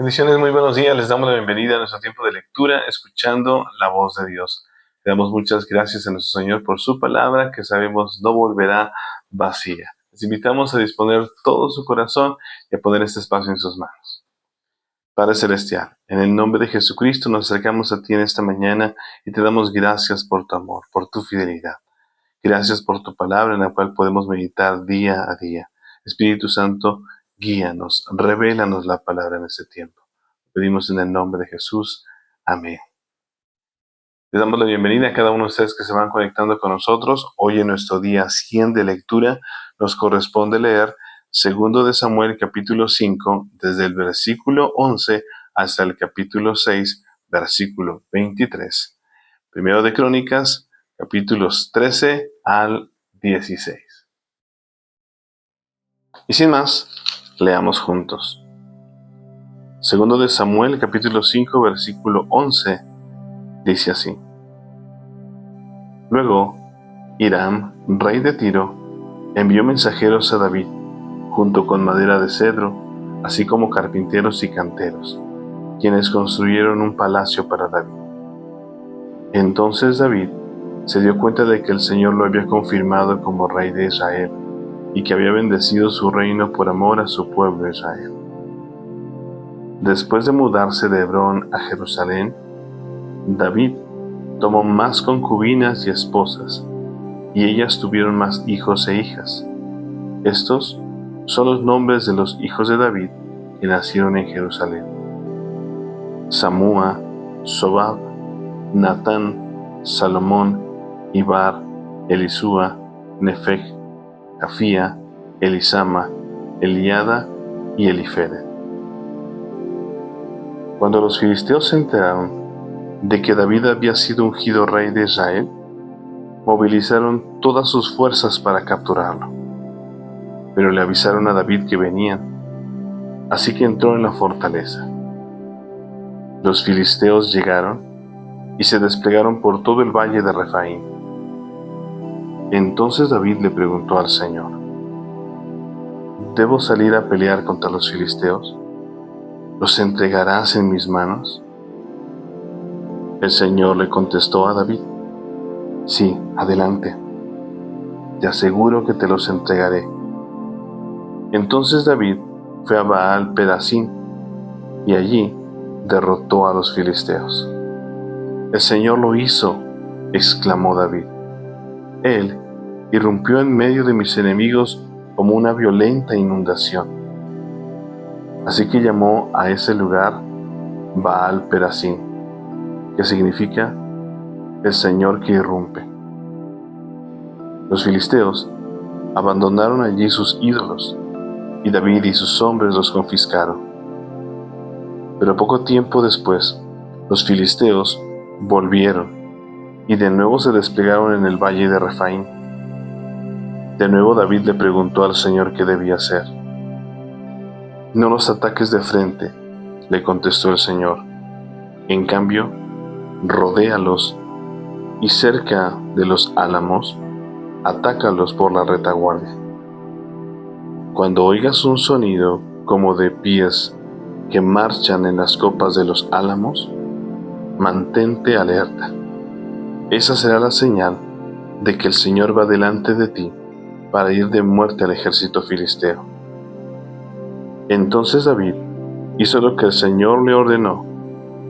Bendiciones, muy buenos días. Les damos la bienvenida a nuestro tiempo de lectura, escuchando la voz de Dios. Le damos muchas gracias a nuestro Señor por su palabra, que sabemos no volverá vacía. Les invitamos a disponer todo su corazón y a poner este espacio en sus manos. Padre Celestial, en el nombre de Jesucristo nos acercamos a ti en esta mañana y te damos gracias por tu amor, por tu fidelidad. Gracias por tu palabra en la cual podemos meditar día a día. Espíritu Santo, guíanos, revélanos la palabra en este tiempo. Pedimos en el nombre de Jesús. Amén. Les damos la bienvenida a cada uno de ustedes que se van conectando con nosotros. Hoy en nuestro día 100 de lectura nos corresponde leer 2 de Samuel capítulo 5 desde el versículo 11 hasta el capítulo 6 versículo 23. Primero de Crónicas capítulos 13 al 16. Y sin más, leamos juntos. 2 de Samuel capítulo 5 versículo 11 dice así: Luego, Hiram, rey de Tiro, envió mensajeros a David, junto con madera de cedro, así como carpinteros y canteros, quienes construyeron un palacio para David. Entonces David se dio cuenta de que el Señor lo había confirmado como rey de Israel, y que había bendecido su reino por amor a su pueblo Israel. Después de mudarse de Hebrón a Jerusalén, David tomó más concubinas y esposas, y ellas tuvieron más hijos e hijas. Estos son los nombres de los hijos de David que nacieron en Jerusalén: Samúa, Sobab, Natán, Salomón, Ibar, Elisúa, Nefeg, Jafía, Elisama, Eliada y Elifelet. Cuando los filisteos se enteraron de que David había sido ungido rey de Israel, movilizaron todas sus fuerzas para capturarlo. Pero le avisaron a David que venían, así que entró en la fortaleza. Los filisteos llegaron y se desplegaron por todo el valle de Refaim. Entonces David le preguntó al Señor: ¿Debo salir a pelear contra los filisteos? ¿Los entregarás en mis manos? El Señor le contestó a David: Sí, adelante. Te aseguro que te los entregaré. Entonces David fue a Baal Perasim y allí derrotó a los filisteos. El Señor lo hizo, exclamó David. Él irrumpió en medio de mis enemigos como una violenta inundación. Así que llamó a ese lugar Baal Perasim, que significa el Señor que irrumpe. Los filisteos abandonaron allí sus ídolos, y David y sus hombres los confiscaron. Pero poco tiempo después, los filisteos volvieron y de nuevo se desplegaron en el valle de Refaim. De nuevo David le preguntó al Señor qué debía hacer. No los ataques de frente, le contestó el Señor. En cambio, rodéalos y cerca de los álamos, atácalos por la retaguardia. Cuando oigas un sonido como de pies que marchan en las copas de los álamos, mantente alerta. Esa será la señal de que el Señor va delante de ti para ir de muerte al ejército filisteo. Entonces David hizo lo que el Señor le ordenó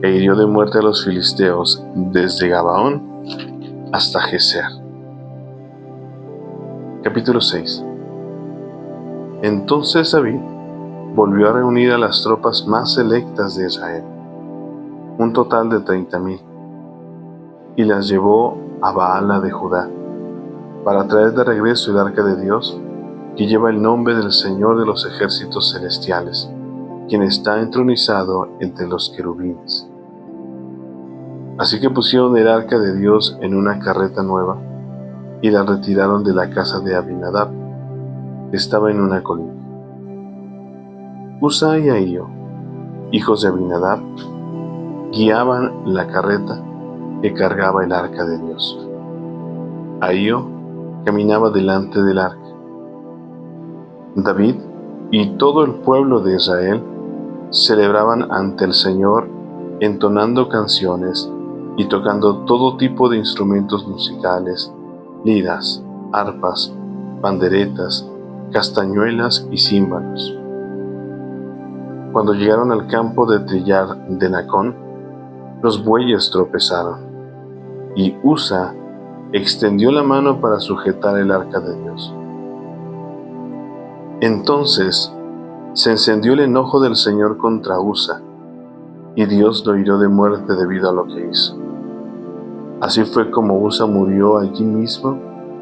e hirió de muerte a los filisteos desde Gabaón hasta Geser. Capítulo 6. Entonces David volvió a reunir a las tropas más selectas de Israel, un total de 30,000, y las llevó a Baala de Judá, para traer de regreso el arca de Dios, que lleva el nombre del Señor de los ejércitos celestiales, quien está entronizado entre los querubines. Así que pusieron el arca de Dios en una carreta nueva, y la retiraron de la casa de Abinadab, que estaba en una colina. Usa y Ahío, hijos de Abinadab, guiaban la carreta que cargaba el arca de Dios. Ahío caminaba delante del arca. David y todo el pueblo de Israel celebraban ante el Señor entonando canciones y tocando todo tipo de instrumentos musicales, liras, arpas, panderetas, castañuelas y címbalos. Cuando llegaron al campo de trillar de Nacón, los bueyes tropezaron, y Usa extendió la mano para sujetar el arca de Dios. Entonces se encendió el enojo del Señor contra Usa, y Dios lo hirió de muerte debido a lo que hizo. Así fue como Usa murió allí mismo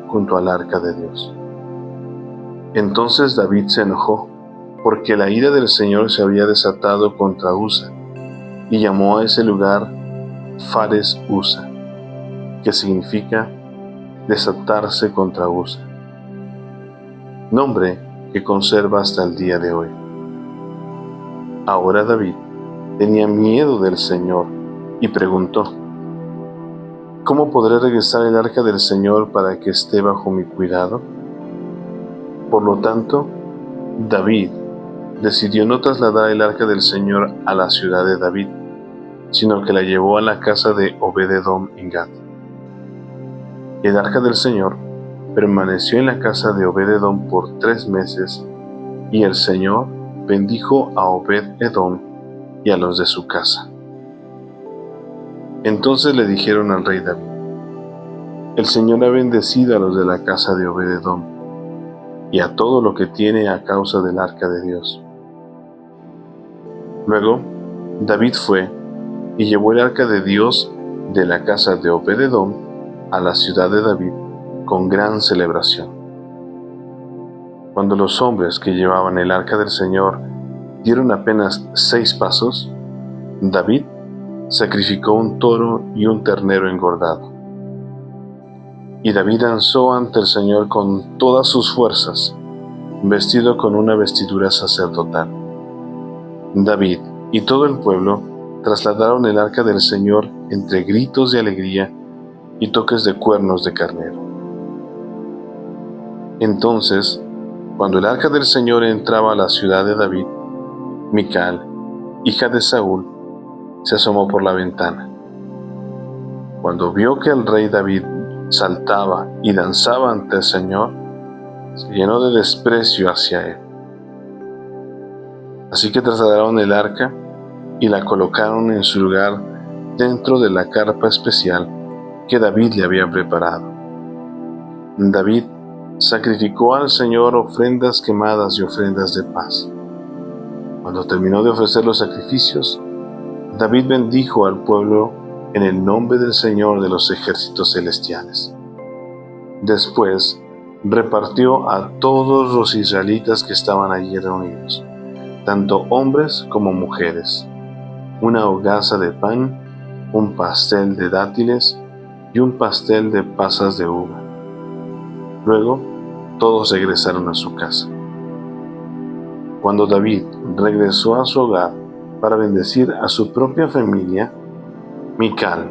junto al arca de Dios. Entonces David se enojó, porque la ira del Señor se había desatado contra Usa, y llamó a ese lugar Fares Usa, que significa desatarse contra Usa, nombre que conserva hasta el día de hoy. Ahora David tenía miedo del Señor y preguntó: ¿cómo podré regresar el arca del Señor para que esté bajo mi cuidado? Por lo tanto, David decidió no trasladar el arca del Señor a la ciudad de David, sino que la llevó a la casa de Obed-Edom en Gat. El arca del Señor permaneció en la casa de Obed-Edom por 3 meses, y el Señor bendijo a Obed-Edom y a los de su casa. Entonces le dijeron al rey David: el Señor ha bendecido a los de la casa de Obed-Edom y a todo lo que tiene a causa del arca de Dios. Luego David fue y llevó el arca de Dios de la casa de Obed-Edom a la ciudad de David con gran celebración. Cuando los hombres que llevaban el arca del Señor dieron apenas 6 pasos, David sacrificó un toro y un ternero engordado. Y David danzó ante el Señor con todas sus fuerzas, vestido con una vestidura sacerdotal. David y todo el pueblo trasladaron el arca del Señor entre gritos de alegría y toques de cuernos de carnero. Entonces, cuando el arca del Señor entraba a la ciudad de David, Mical, hija de Saúl, se asomó por la ventana. Cuando vio que el rey David saltaba y danzaba ante el Señor, se llenó de desprecio hacia él. Así que trasladaron el arca y la colocaron en su lugar dentro de la carpa especial que David le había preparado. David sacrificó al Señor ofrendas quemadas y ofrendas de paz. Cuando terminó de ofrecer los sacrificios, David bendijo al pueblo en el nombre del Señor de los ejércitos celestiales. Después repartió a todos los israelitas que estaban allí reunidos, tanto hombres como mujeres, una hogaza de pan, un pastel de dátiles y un pastel de pasas de uva. Luego todos regresaron a su casa. Cuando David regresó a su hogar para bendecir a su propia familia, Mical,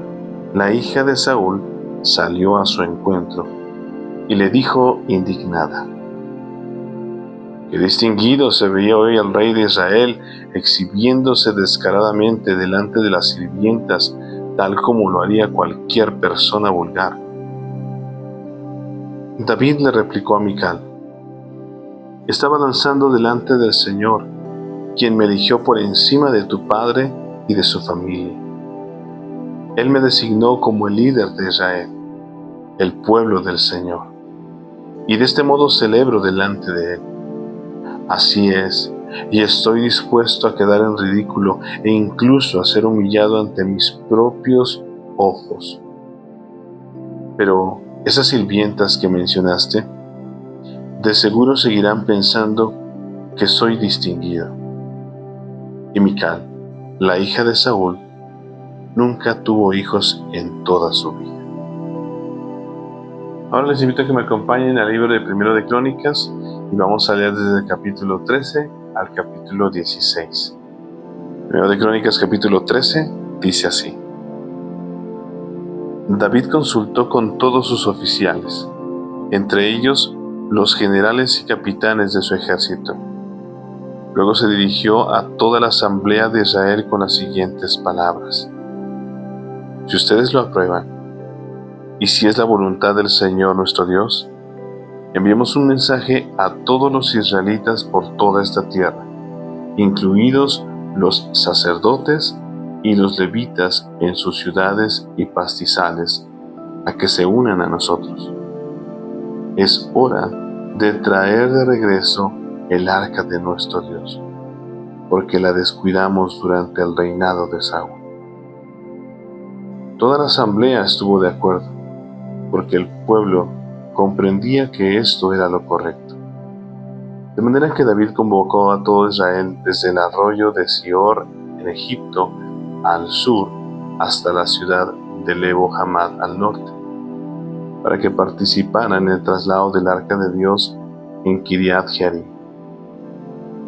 la hija de Saúl, salió a su encuentro y le dijo indignada: «Qué distinguido se veía hoy el rey de Israel, exhibiéndose descaradamente delante de las sirvientas, tal como lo haría cualquier persona vulgar». David le replicó a Mical: «Estaba danzando delante del Señor, quien me eligió por encima de tu padre y de su familia. Él me designó como el líder de Israel, el pueblo del Señor, y de este modo celebro delante de él. Así es, y estoy dispuesto a quedar en ridículo e incluso a ser humillado ante mis propios ojos. Pero esas sirvientas que mencionaste, de seguro seguirán pensando que soy distinguido». Y Mical, la hija de Saúl, nunca tuvo hijos en toda su vida. Ahora les invito a que me acompañen al libro de Primero de Crónicas y vamos a leer desde el capítulo 13 al capítulo 16. Primero de Crónicas capítulo 13 dice así: David consultó con todos sus oficiales, entre ellos los generales y capitanes de su ejército. Luego se dirigió a toda la asamblea de Israel con las siguientes palabras: si ustedes lo aprueban, y si es la voluntad del Señor nuestro Dios, enviemos un mensaje a todos los israelitas por toda esta tierra, incluidos los sacerdotes y los levitas en sus ciudades y pastizales, a que se unan a nosotros. Es hora de traer de regreso el arca de nuestro Dios, porque la descuidamos durante el reinado de Saúl. Toda la asamblea estuvo de acuerdo, porque el pueblo comprendía que esto era lo correcto. De manera que David convocó a todo Israel desde el arroyo de Sior en Egipto al sur hasta la ciudad de Lebo Hamad al norte, para que participaran en el traslado del arca de Dios en Kiriat Jearim.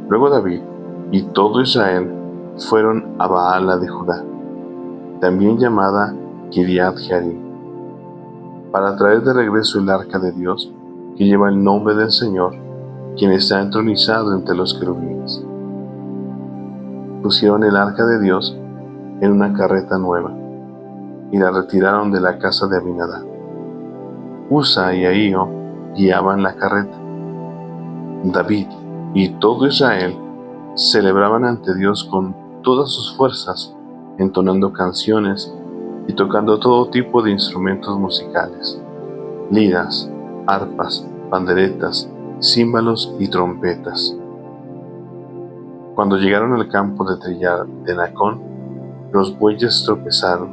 Luego David y todo Israel fueron a Baala de Judá, también llamada Kiriat Jearim, para traer de regreso el arca de Dios, que lleva el nombre del Señor, quien está entronizado entre los querubines. Pusieron el arca de Dios en una carreta nueva y la retiraron de la casa de Abinadab. Usa y Ahío guiaban la carreta. David y todo Israel celebraban ante Dios con todas sus fuerzas, entonando canciones y tocando todo tipo de instrumentos musicales: liras, arpas, panderetas, címbalos y trompetas. Cuando llegaron al campo de trillar de Nacón, los bueyes tropezaron,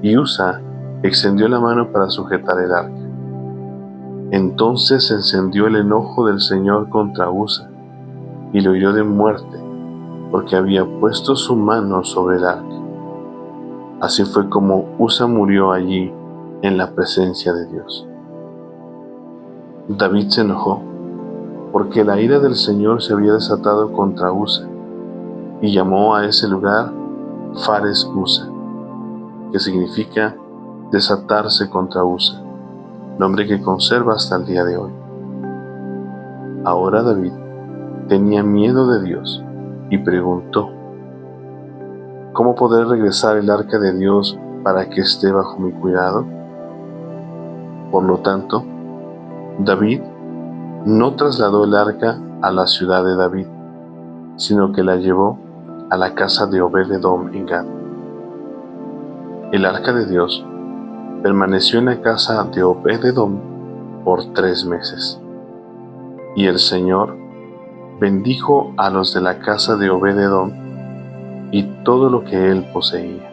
y Usa extendió la mano para sujetar el arca. Entonces se encendió el enojo del Señor contra Usa, y lo hirió de muerte, porque había puesto su mano sobre el arca. Así fue como Usa murió allí en la presencia de Dios. David se enojó, porque la ira del Señor se había desatado contra Usa, y llamó a ese lugar Fares Usa, que significa desatarse contra Usa, nombre que conserva hasta el día de hoy. Ahora David tenía miedo de Dios y preguntó: ¿cómo podré regresar el arca de Dios para que esté bajo mi cuidado? Por lo tanto, David no trasladó el arca a la ciudad de David, sino que la llevó a la casa de Obed-Edom en Gad. El arca de Dios permaneció en la casa de Obed-Edom por 3 meses. Y el Señor bendijo a los de la casa de Obed-Edom y todo lo que él poseía.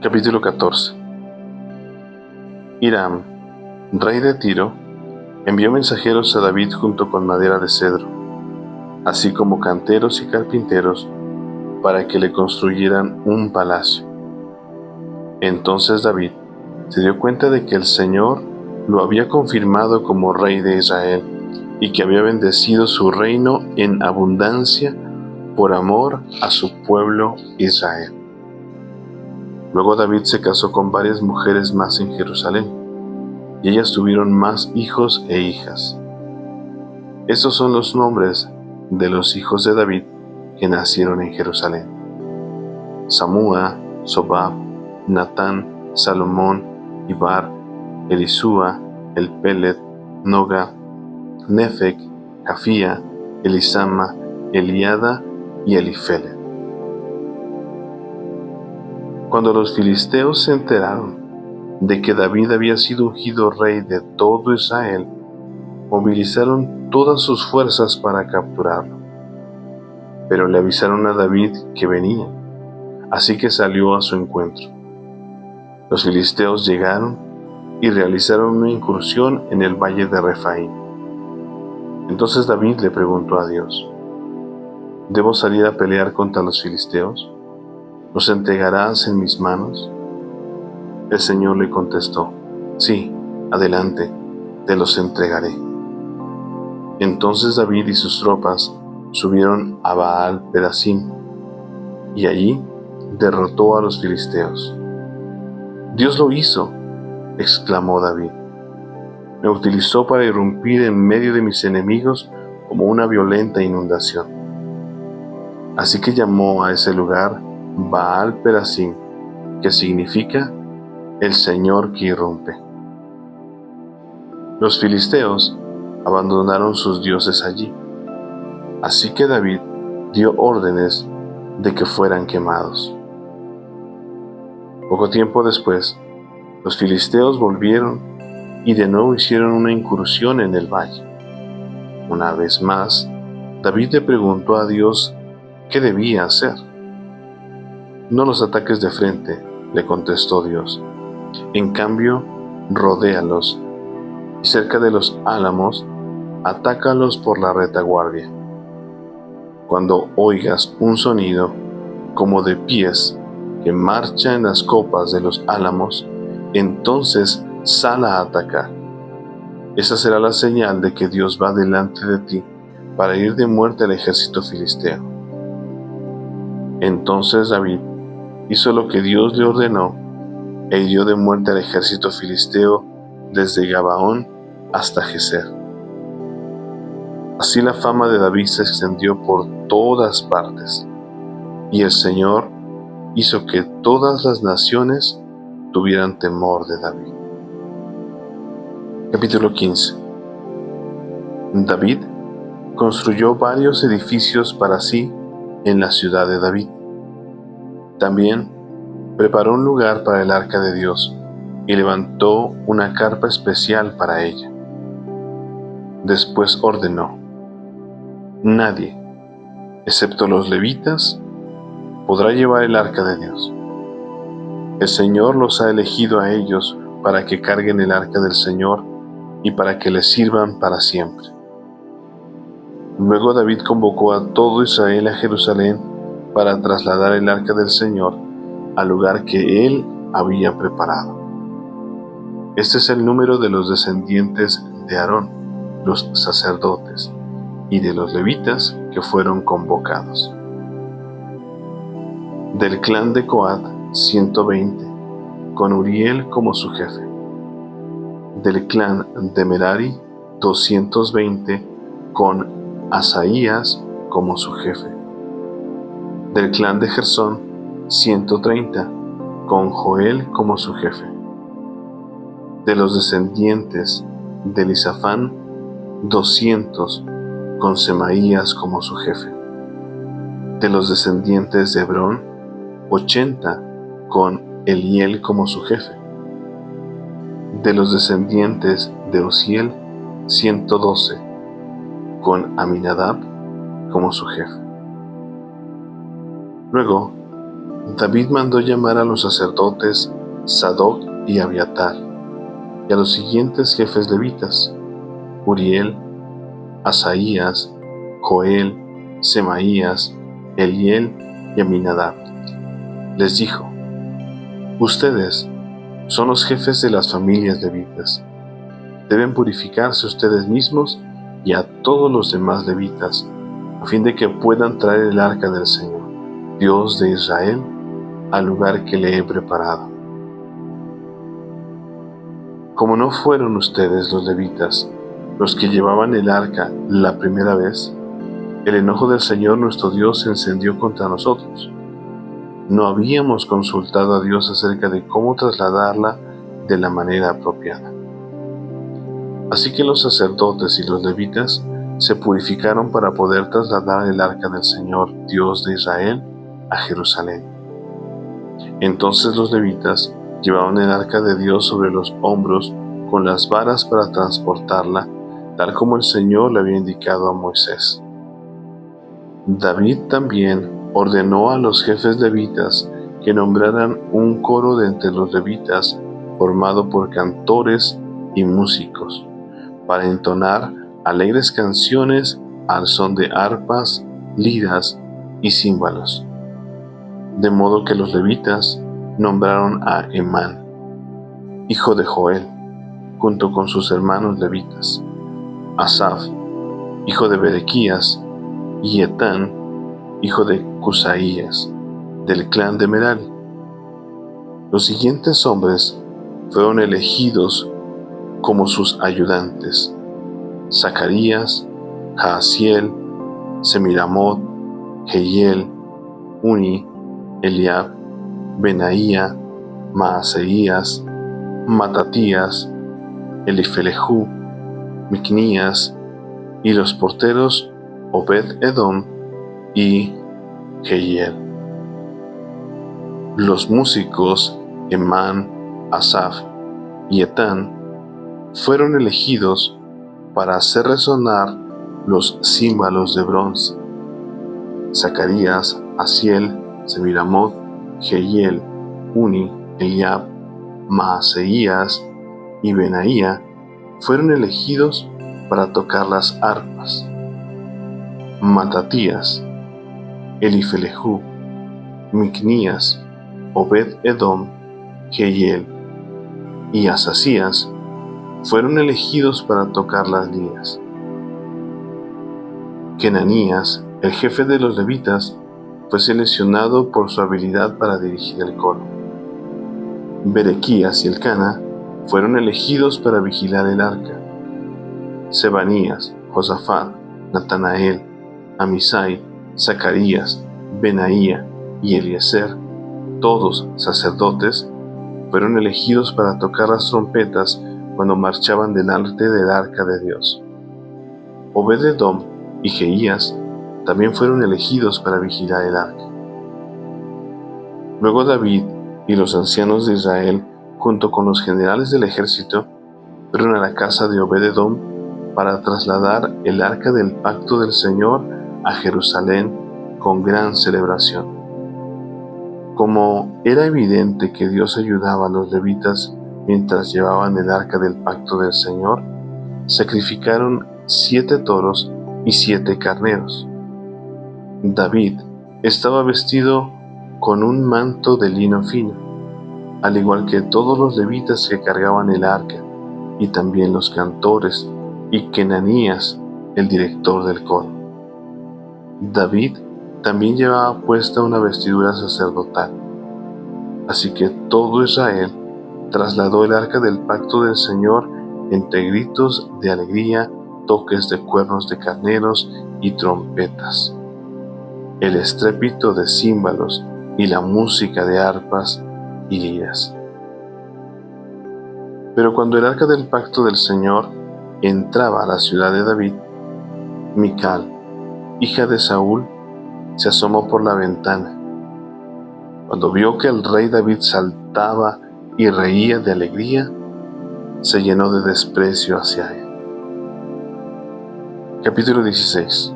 Capítulo 14. Hiram, rey de Tiro, envió mensajeros a David junto con madera de cedro, así como canteros y carpinteros, para que le construyeran un palacio. Entonces David se dio cuenta de que el Señor lo había confirmado como rey de Israel y que había bendecido su reino en abundancia por amor a su pueblo Israel. Luego David se casó con varias mujeres más en Jerusalén, y ellas tuvieron más hijos e hijas. Estos son los nombres de los hijos de David que nacieron en Jerusalén: Samúa, Sobab, Natán, Salomón, Ibar, Elisúa, Elpelet, Noga, Nefec, Jafía, Elisama, Eliada y Elifelet. Cuando los filisteos se enteraron de que David había sido ungido rey de todo Israel, movilizaron todas sus fuerzas para capturarlo. Pero le avisaron a David que venía, así que salió a su encuentro. Los filisteos llegaron y realizaron una incursión en el valle de Refaim. Entonces David le preguntó a Dios: ¿debo salir a pelear contra los filisteos? ¿Los entregarás en mis manos? El Señor le contestó: sí, adelante, te los entregaré. Entonces David y sus tropas subieron a Baal Perasim, y allí derrotó a los filisteos. «Dios lo hizo», exclamó David. «Me utilizó para irrumpir en medio de mis enemigos como una violenta inundación. Así que llamó a ese lugar Baal Perasim, que significa el Señor que irrumpe. Los filisteos abandonaron sus dioses allí, así que David dio órdenes de que fueran quemados. Poco tiempo después, los filisteos volvieron y de nuevo hicieron una incursión en el valle. Una vez más, David le preguntó a Dios qué debía hacer. No los ataques de frente, le contestó Dios. En cambio, rodéalos y cerca de los álamos, atácalos por la retaguardia. Cuando oigas un sonido como de pies que marcha en las copas de los álamos, entonces sal a atacar. Esa será la señal de que Dios va delante de ti para ir de muerte al ejército filisteo. Entonces David hizo lo que Dios le ordenó e hirió de muerte al ejército filisteo desde Gabaón hasta Geser. Así la fama de David se extendió por todas partes, y el Señor hizo que todas las naciones tuvieran temor de David. Capítulo 15. David construyó varios edificios para sí en la ciudad de David. También preparó un lugar para el arca de Dios y levantó una carpa especial para ella. Después ordenó: nadie, excepto los levitas, podrá llevar el arca de Dios. El Señor los ha elegido a ellos para que carguen el arca del Señor y para que le sirvan para siempre. Luego David convocó a todo Israel a Jerusalén para trasladar el arca del Señor al lugar que él había preparado. Este es el número de los descendientes de Aarón, los sacerdotes, y de los levitas que fueron convocados. Del clan de Coat, 120, con Uriel como su jefe. Del clan de Merari, 220, con Asaías como su jefe. Del clan de Gersón, 130, con Joel como su jefe. De los descendientes de Elisafán, 200, con Semaías como su jefe. De los descendientes de Hebrón, 80, con Eliel como su jefe. De los descendientes de Uziel, 112, con Aminadab como su jefe. Luego, David mandó llamar a los sacerdotes Sadoc y Abiatar, y a los siguientes jefes levitas: Uriel, Asaías, Joel, Semaías, Eliel y Aminadab. Les dijo: ustedes son los jefes de las familias levitas. Deben purificarse ustedes mismos y a todos los demás levitas, a fin de que puedan traer el arca del Señor, Dios de Israel, al lugar que le he preparado. Como no fueron ustedes los levitas los que llevaban el arca la primera vez, el enojo del Señor nuestro Dios se encendió contra nosotros. No habíamos consultado a Dios acerca de cómo trasladarla de la manera apropiada. Así que los sacerdotes y los levitas se purificaron para poder trasladar el arca del Señor, Dios de Israel, a Jerusalén. Entonces los levitas llevaban el arca de Dios sobre los hombros con las varas para transportarla, tal como el Señor le había indicado a Moisés. David también ordenó a los jefes levitas que nombraran un coro de entre los levitas formado por cantores y músicos, para entonar alegres canciones al son de arpas, liras y címbalos. De modo que los levitas nombraron a Emán, hijo de Joel, junto con sus hermanos levitas, Asaf, hijo de Berequías, y Etán, hijo de Cusaías, del clan de Merari. Los siguientes hombres fueron elegidos como sus ayudantes: Zacarías, Jaasiel, Semiramot, Jehiel, Uni, Eliab, Benaía, Maaseías, Matatías, Elifelejú, Micnías, y los porteros Obed-Edom y Jehiel. Los músicos Emán, Asaf y Etán fueron elegidos para hacer resonar los címbalos de bronce. Zacarías, Asiel, Semiramot, Jehiel, Uni, Eliab, Maaseías y Benaía fueron elegidos para tocar las arpas. Matatías, Elifelejú, Micnías, Obed-Edom, Jehiel y Asasías fueron elegidos para tocar las liras. Kenanías, el jefe de los levitas, fue seleccionado por su habilidad para dirigir el coro. Berequías y Elcana fueron elegidos para vigilar el arca. Sebanías, Josafat, Natanael, Amisai, Zacarías, Benaía y Eliezer, todos sacerdotes, fueron elegidos para tocar las trompetas cuando marchaban delante del arca de Dios. Obed-Edom y Jeías también fueron elegidos para vigilar el arca. Luego David y los ancianos de Israel, junto con los generales del ejército, fueron a la casa de Obed-Edom para trasladar el arca del pacto del Señor a Jerusalén con gran celebración. Como era evidente que Dios ayudaba a los levitas mientras llevaban el arca del pacto del Señor, sacrificaron 7 toros y 7 carneros. David estaba vestido con un manto de lino fino, al igual que todos los levitas que cargaban el arca, y también los cantores, y Kenanías, el director del coro. David también llevaba puesta una vestidura sacerdotal. Así que todo Israel trasladó el arca del pacto del Señor entre gritos de alegría, toques de cuernos de carneros y trompetas. El estrépito de címbalos y la música de arpas y liras. Pero cuando el arca del pacto del Señor entraba a la ciudad de David, Mical, hija de Saúl, se asomó por la ventana. Cuando vio que el rey David saltaba y reía de alegría, se llenó de desprecio hacia él. Capítulo 16.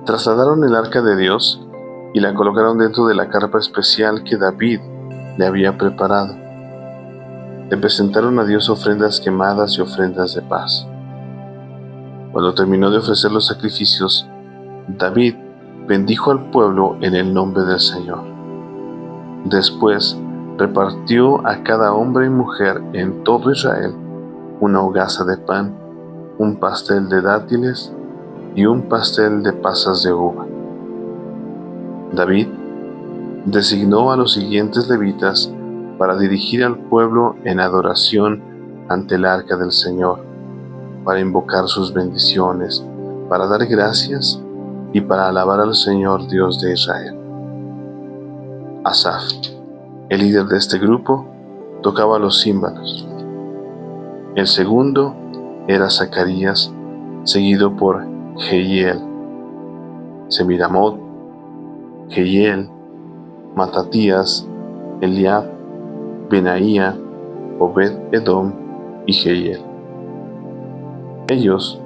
Trasladaron el arca de Dios y la colocaron dentro de la carpa especial que David le había preparado. Le presentaron a Dios ofrendas quemadas y ofrendas de paz. Cuando terminó de ofrecer los sacrificios, David bendijo al pueblo en el nombre del Señor. Después repartió a cada hombre y mujer en todo Israel una hogaza de pan, un pastel de dátiles y un pastel de pasas de uva. David designó a los siguientes levitas para dirigir al pueblo en adoración ante el arca del Señor, para invocar sus bendiciones, para dar gracias y para alabar al Señor Dios de Israel. Asaf, el líder de este grupo, tocaba los címbalos. El segundo era Zacarías, seguido por Jehiel, Semiramot, Jehiel, Matatías, Eliab, Benaía, Obed-Edom y Jehiel. Ellos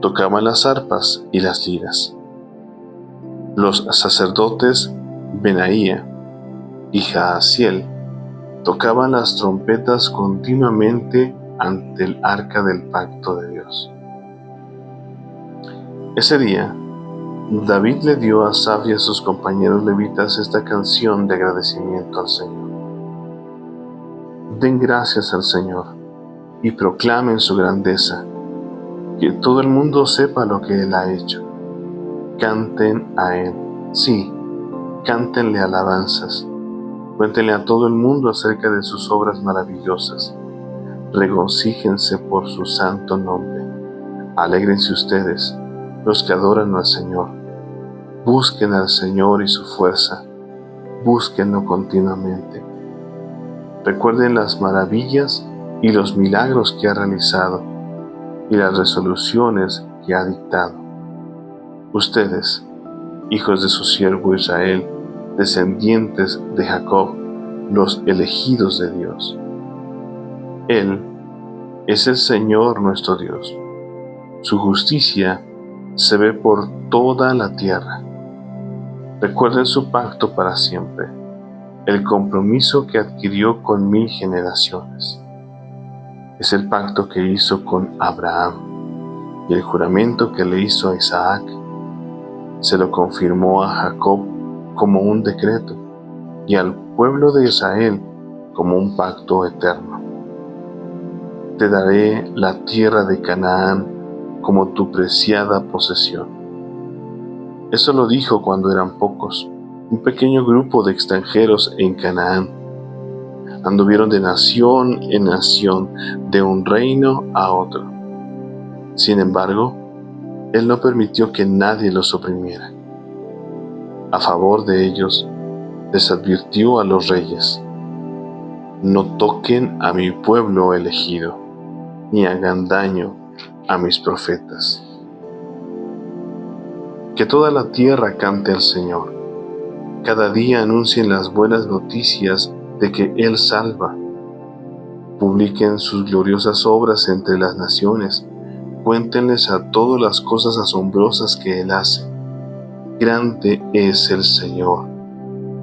tocaban las arpas y las liras. Los sacerdotes Benaía y Jaasiel tocaban las trompetas continuamente ante el arca del pacto de Dios. Ese día, David le dio a Asaf y a sus compañeros levitas esta canción de agradecimiento al Señor. Den gracias al Señor y proclamen su grandeza, que todo el mundo sepa lo que Él ha hecho. Canten a Él, sí, cántenle alabanzas. Cuéntenle a todo el mundo acerca de sus obras maravillosas. Regocíjense por su santo nombre. Alégrense ustedes, los que adoran al Señor. Busquen al Señor y su fuerza. Búsquenlo continuamente. Recuerden las maravillas y los milagros que ha realizado y las resoluciones que ha dictado. Ustedes, hijos de su siervo Israel, descendientes de Jacob, los elegidos de Dios. Él es el Señor nuestro Dios. Su justicia se ve por toda la tierra. Recuerden su pacto para siempre, el compromiso que adquirió con 1000 generaciones. Es el pacto que hizo con Abraham y el juramento que le hizo a Isaac. Se lo confirmó a Jacob como un decreto y al pueblo de Israel como un pacto eterno. Te daré la tierra de Canaán como tu preciada posesión. Eso lo dijo cuando eran pocos, un pequeño grupo de extranjeros en Canaán. Anduvieron de nación en nación, de un reino a otro. Sin embargo, Él no permitió que nadie los oprimiera. A favor de ellos, les advirtió a los reyes: no toquen a mi pueblo elegido, ni hagan daño a mis profetas. Que toda la tierra cante al Señor. Cada día anuncien las buenas noticias de que Él salva. Publiquen sus gloriosas obras entre las naciones. Cuéntenles a todos las cosas asombrosas que Él hace. Grande es el Señor.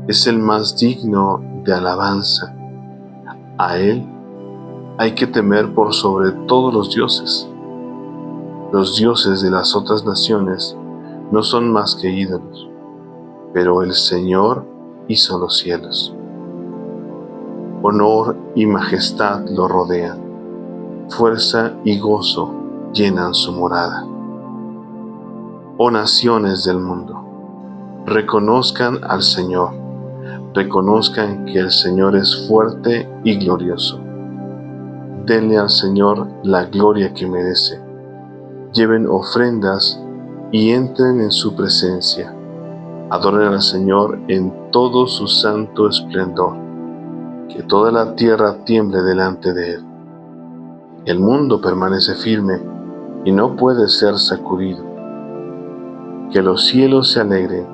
Es el más digno de alabanza. A Él hay que temer por sobre todos los dioses. Los dioses de las otras naciones no son más que ídolos, pero el Señor hizo los cielos. Honor y majestad lo rodean, fuerza y gozo llenan su morada. Oh naciones del mundo, reconozcan al Señor, reconozcan que el Señor es fuerte y glorioso. Denle al Señor la gloria que merece. Lleven ofrendas y entren en su presencia. Adoren al Señor en todo su santo esplendor. Que toda la tierra tiemble delante de Él. El mundo permanece firme y no puede ser sacudido. Que los cielos se alegren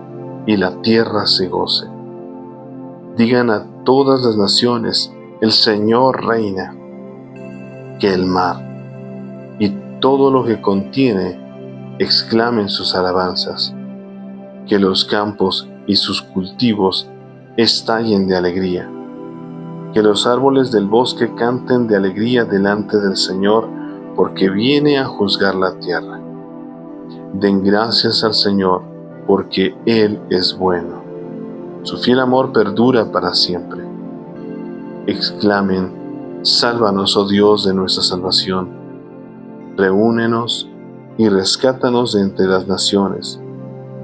y la tierra se goce. Digan a todas las naciones: el Señor reina. Que el mar y todo lo que contiene exclamen sus alabanzas. Que los campos y sus cultivos estallen de alegría. Que los árboles del bosque canten de alegría delante del Señor, porque viene a juzgar la tierra. Den gracias al Señor, porque Él es bueno. Su fiel amor perdura para siempre. Exclamen: sálvanos, oh Dios de nuestra salvación. Reúnenos y rescátanos de entre las naciones,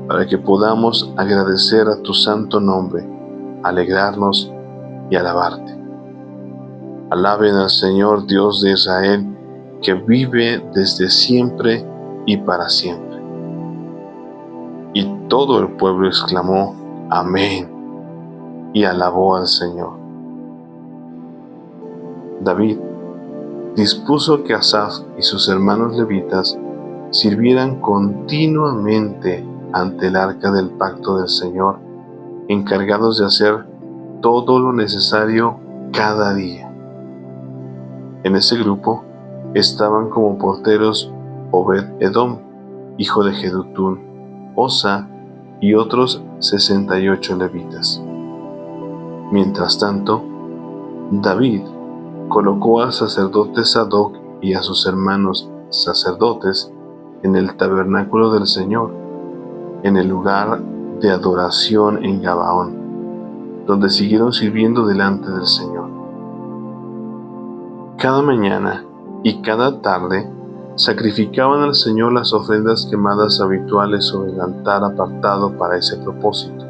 para que podamos agradecer a tu santo nombre, alegrarnos y alabarte. Alaben al Señor Dios de Israel, que vive desde siempre y para siempre. Y todo el pueblo exclamó: amén, y alabó al Señor. David dispuso que Asaf y sus hermanos levitas sirvieran continuamente ante el arca del pacto del Señor, encargados de hacer todo lo necesario cada día. En ese grupo estaban como porteros Obed-Edom, hijo de Jedutún, Osa y otros 68 levitas. Mientras tanto, David colocó al sacerdote Sadoc y a sus hermanos sacerdotes en el tabernáculo del Señor, en el lugar de adoración en Gabaón, donde siguieron sirviendo delante del Señor. Cada mañana y cada tarde sacrificaban al Señor las ofrendas quemadas habituales sobre el altar apartado para ese propósito,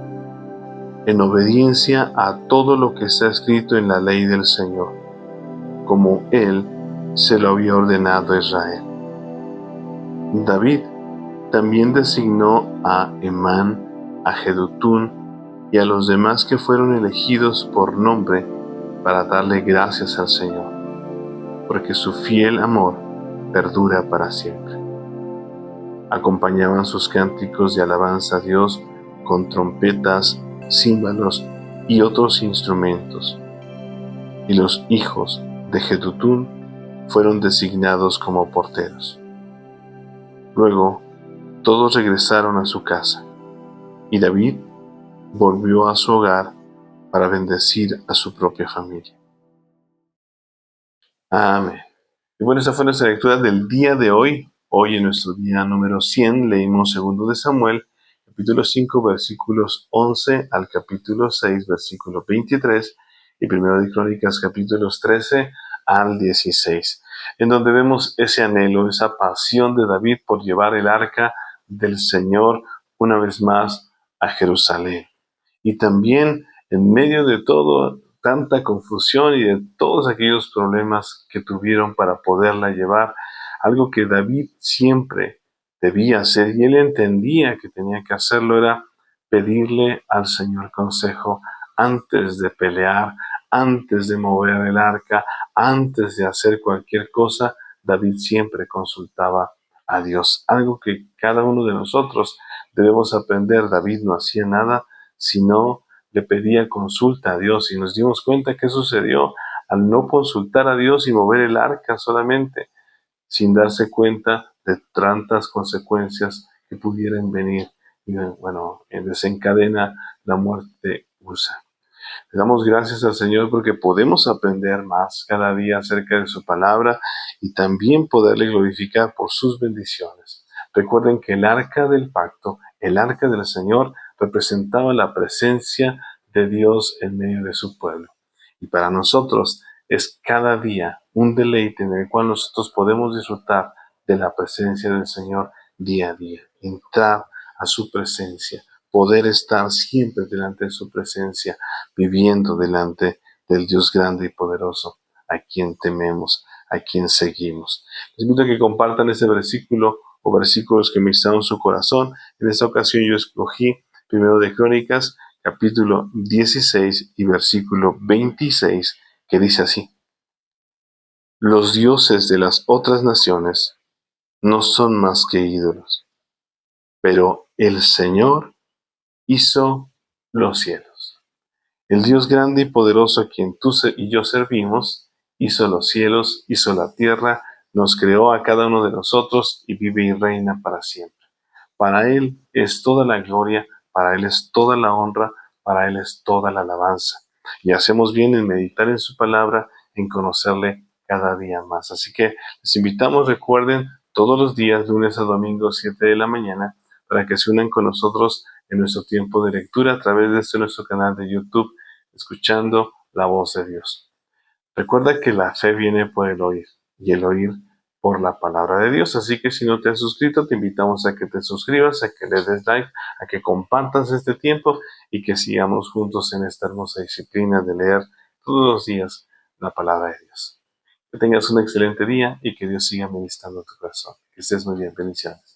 en obediencia a todo lo que está escrito en la ley del Señor, como Él se lo había ordenado a Israel. David también designó a Emán, a Jedutún y a los demás que fueron elegidos por nombre para darle gracias al Señor, porque su fiel amor perdura para siempre. Acompañaban sus cánticos de alabanza a Dios con trompetas, címbalos y otros instrumentos. Y los hijos de Jedutún fueron designados como porteros. Luego, todos regresaron a su casa, y David volvió a su hogar para bendecir a su propia familia. Amén. Y bueno, esa fue nuestra lectura del día de hoy. Hoy en nuestro día número 100 leímos 2 de Samuel, capítulo 5, versículos 11 al capítulo 6, versículo 23, y primero de Crónicas, capítulos 13 al 16, en donde vemos ese anhelo, esa pasión de David por llevar el arca del Señor una vez más a Jerusalén. Y también en medio de todo, tanta confusión y de todos aquellos problemas que tuvieron para poderla llevar, algo que David siempre debía hacer y él entendía que tenía que hacerlo era pedirle al Señor consejo antes de pelear, antes de mover el arca, antes de hacer cualquier cosa. David siempre consultaba a Dios, algo que cada uno de nosotros debemos aprender. David no hacía nada, sino le pedía consulta a Dios, y nos dimos cuenta que sucedió al no consultar a Dios y mover el arca solamente, sin darse cuenta de tantas consecuencias que pudieran venir. Y bueno, desencadena la muerte de Usa. Le damos gracias al Señor porque podemos aprender más cada día acerca de su palabra y también poderle glorificar por sus bendiciones. Recuerden que el arca del pacto, el arca del Señor, representaba la presencia de Dios en medio de su pueblo. Y para nosotros es cada día un deleite en el cual nosotros podemos disfrutar de la presencia del Señor día a día, entrar a su presencia, poder estar siempre delante de su presencia, viviendo delante del Dios grande y poderoso, a quien tememos, a quien seguimos. Les invito a que compartan ese versículo o versículos que ministraron su corazón. En esta ocasión yo escogí primero de Crónicas, capítulo 16 y versículo 26, que dice así: Los dioses de las otras naciones no son más que ídolos, pero el Señor hizo los cielos. El Dios grande y poderoso a quien tú y yo servimos, hizo los cielos, hizo la tierra, nos creó a cada uno de nosotros y vive y reina para siempre. Para Él es toda la gloria, para Él es toda la honra, para Él es toda la alabanza. Y hacemos bien en meditar en su palabra, en conocerle cada día más. Así que les invitamos, recuerden, todos los días, lunes a domingo, 7 de la mañana, para que se unan con nosotros en nuestro tiempo de lectura a través de nuestro canal de YouTube, escuchando la voz de Dios. Recuerda que la fe viene por el oír y el oír por la palabra de Dios. Así que si no te has suscrito, te invitamos a que te suscribas, a que le des like, a que compartas este tiempo y que sigamos juntos en esta hermosa disciplina de leer todos los días la palabra de Dios. Que tengas un excelente día y que Dios siga ministrando tu corazón. Que estés muy bien. Bendiciones.